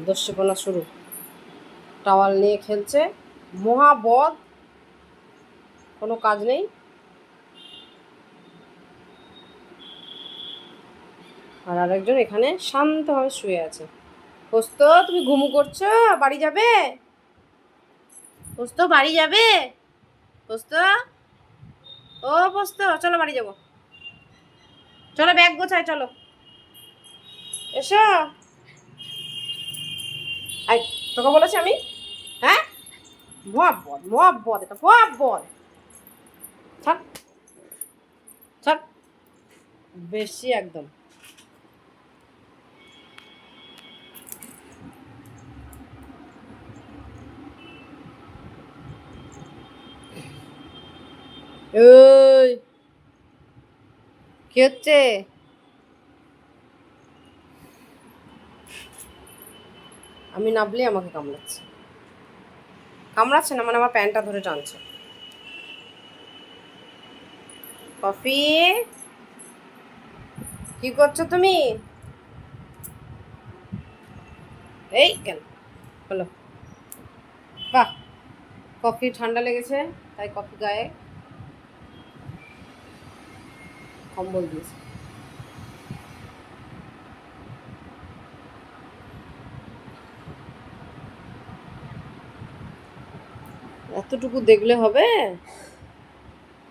দস্যুপনা শুরু। টাওয়াল নিয়ে খেলছে, মহাবদ, কোনো কাজ নেই। আর আরেকজন এখানে শান্তভাবে শুয়ে আছে। পোস্ত, তুমি ঘুমু করছো? বাড়ি যাবে? পোস্ত, বাড়ি যাবে? পোস্ত, ও পোস্ত, চলো বাড়ি যাবো, চলো ব্যাগ গোছায়, চলো এসো। আই, তোকে বলেছি আমি? হ্যাঁ, মহাবদ, মহাবদ, এটা মহাবদ। ছাড়, ছাড়, বেশি একদম। ওই কি হচ্ছে? আমি নাবলে আমাকে কামড়াচ্ছে, কামড়াচ্ছে না মানে আমার প্যান্টটা ধরে টানছে। কফি, কি করছো তুমি? এই কেন হলো? বাহ, কফি ঠান্ডা লেগেছে তাই কফি গায়ে কম্বল দিয়েছে। এতটুকু দেখলে হবে?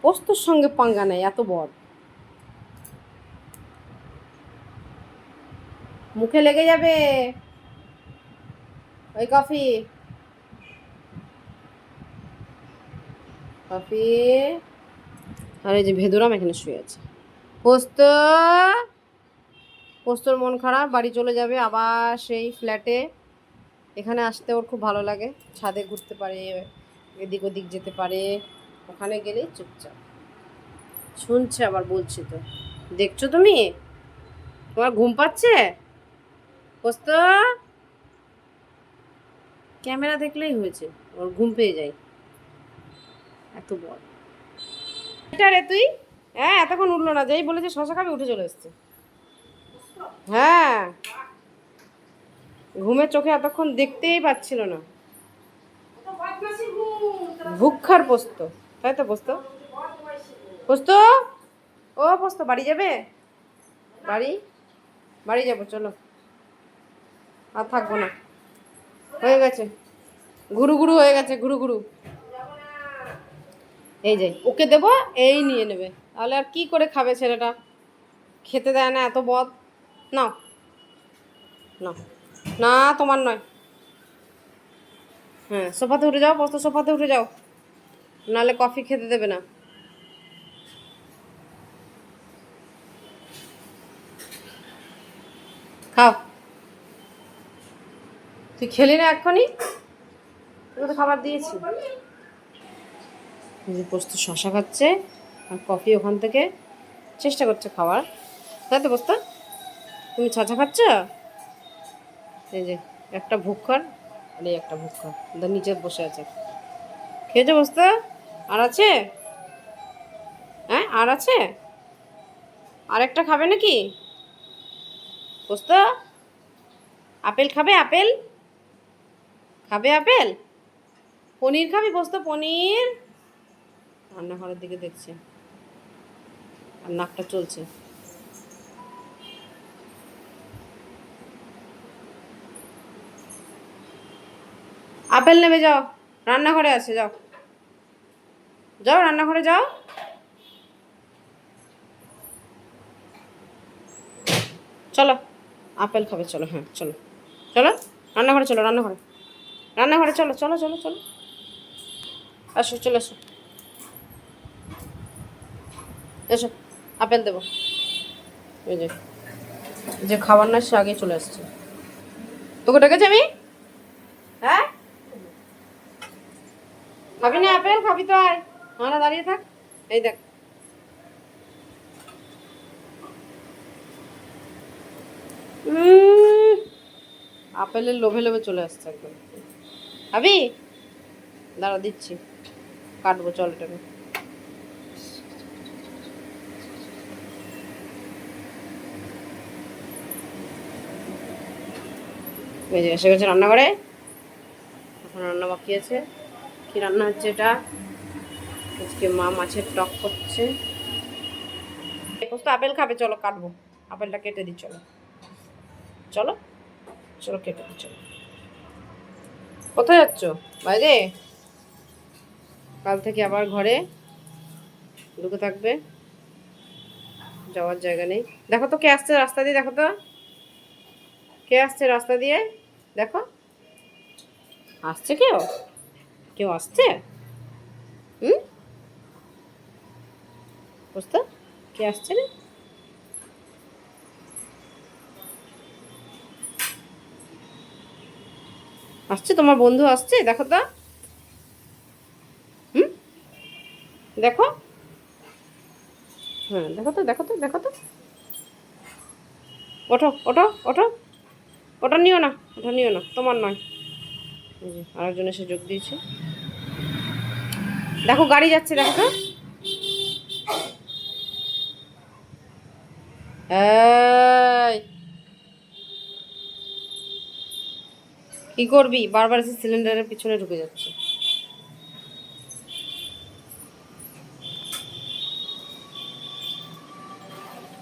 পোস্তর সঙ্গে পাঙ্গা নেই, এত বড় মুখে লেগে যাবে। ওই কফি, কফি। আর এই যে ভেদুরাম এখানে শুয়ে আছে। পোস্ত, পোস্তর মন খারাপ, বাড়ি চলে যাবে আবার সেই ফ্ল্যাটে। এখানে আসতে ওর খুব ভালো লাগে, ছাদে ঘুরতে পারে, এদিক ওদিক যেতে পারে। ওখানে গেলেই চুপচাপ শুনছে, আবার বলছি তো। দেখছো তুমি? তোমার ঘুম পাচ্ছে? পোস্ত, ক্যামেরা দেখলেই হয়েছে, ওর ঘুম পেয়ে যায়, এত বড়। এটা রে তুই, হ্যাঁ এতক্ষণ উঠলো না, যেই বলেছে শশা খাবে উঠে চলে এসছে। হ্যাঁ, ঘুমের চোখে এতক্ষণ দেখতেই পাচ্ছিল না। ভুক্ষার পোস্ত, তাই তো পোস্ত? পোস্ত, ও পোস্ত, বাড়ি যাবে? বাড়ি, বাড়ি যাবো, চলো আর থাকবো না, হয়ে গেছে, ঘুরু ঘুরু হয়ে গেছে, ঘুরু ঘুরু। এই যে ওকে দেবো, এই নিয়ে নেবে, তাহলে আর কি করে খাবে ছেলেটা? খেতে দেয় না, এত বদ। নাও, না, না তোমার নয়। হ্যাঁ, সোফাতে উঠে যাও, পোস্ত সোফাতে উঠে যাও, নাহলে কফি খেতে দেবে না। খাও, তুই খেলি না এক্ষুনি, তোকে তো খাবার দিয়েছি। পোস্ত শশা খাচ্ছে আর কফি ওখান থেকে চেষ্টা করছে খাওয়ার, তাই তো পোস্ত? তুমি ছাঁচা খাচ্ছ? এই যে একটা ভুক্ষর আর এই একটা ভুক্ষর, নিচে বসে আছে। খেয়েছো পোস্ত? আর আছে? হ্যাঁ আর আছে? আরেকটা খাবে নাকি পোস্ত? আপেল খাবে? আপেল খাবে? আপেল, পনির খাবি পোস্ত? পনির। রান্নাঘরের দিকে দেখছে আর নাকটা চলছে। আপেল নেবে যাও, রান্নাঘরে আছে, যাও যাও রান্নাঘরে যাও। চলো, আপেল খাবে, চলো, হ্যাঁ চলো, চলো রান্নাঘরে, চলো রান্নাঘরে, রান্নাঘরে চলো, চলো চলো চলো, আসো, চলে এসো, এসো, আপেল দেবো। এই যে, যে খাবার না সে আগে চলে আসছে। তোকে ডেকেছি আমি? হ্যাঁ, খাবি না আপেল? খাবি তো আয়, না দাঁড়িয়ে থাক। এই দেখ, আপেলের লোভে লোভে চলে আসছে একদম। খাবি? দাঁড়া দিচ্ছি, কাটবো, চল এটাকে। এই যে এসে গেছে রান্নাঘরে, এখন রান্না বাকি আছে। কি রান্না হচ্ছে এটা? আজকে মা মাছের টক করছে। তো আপেল খাবে, চলো কাটবো, আপেলটা কেটে দিই। চলো চলো চলো কেটে দিই, চলো। কোথায় যাচ্ছ? বাইরে? কাল থেকে আবার ঘরে ঢুকে থাকবে, যাওয়ার জায়গা নেই। দেখো তো কে আসছে রাস্তা দিয়ে, দেখো তো কে আসছে রাস্তা দিয়ে, দেখো আসছে কেউ, কেউ আসছে। হুম, বুঝতে কে আসছে রে? আসছে, তোমার বন্ধু আসছে, দেখো তো। হুম, দেখো। হ্যাঁ দেখো তো, দেখো তো, দেখো তো। ওঠো ওঠো ওঠো, ওটা নিও না, ওটা নিও না, তোমার নয়। এই যে আরেকজন এসে যোগ দিয়েছে, দেখো গাড়ি যাচ্ছে, দেখো তো। এই কি করবি, বারবার এসে সিলিন্ডারের পিছনে ঢুকে যাচ্ছে।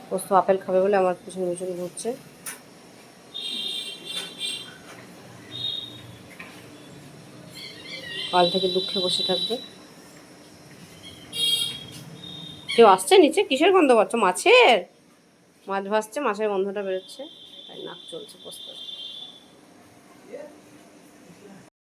পোস্ত আপেল খাবে বলে আমার পিছনে পিছনে ঘুরছে। কাল থেকে দুঃখে বসে থাকবে। কেউ আসছে নিচে, কিসের গন্ধ পাচ্ছ? মাছের, মাছ ভাসছে, মাছের গন্ধটা বেরোচ্ছে, তাই নাক চলছে পোস্ত।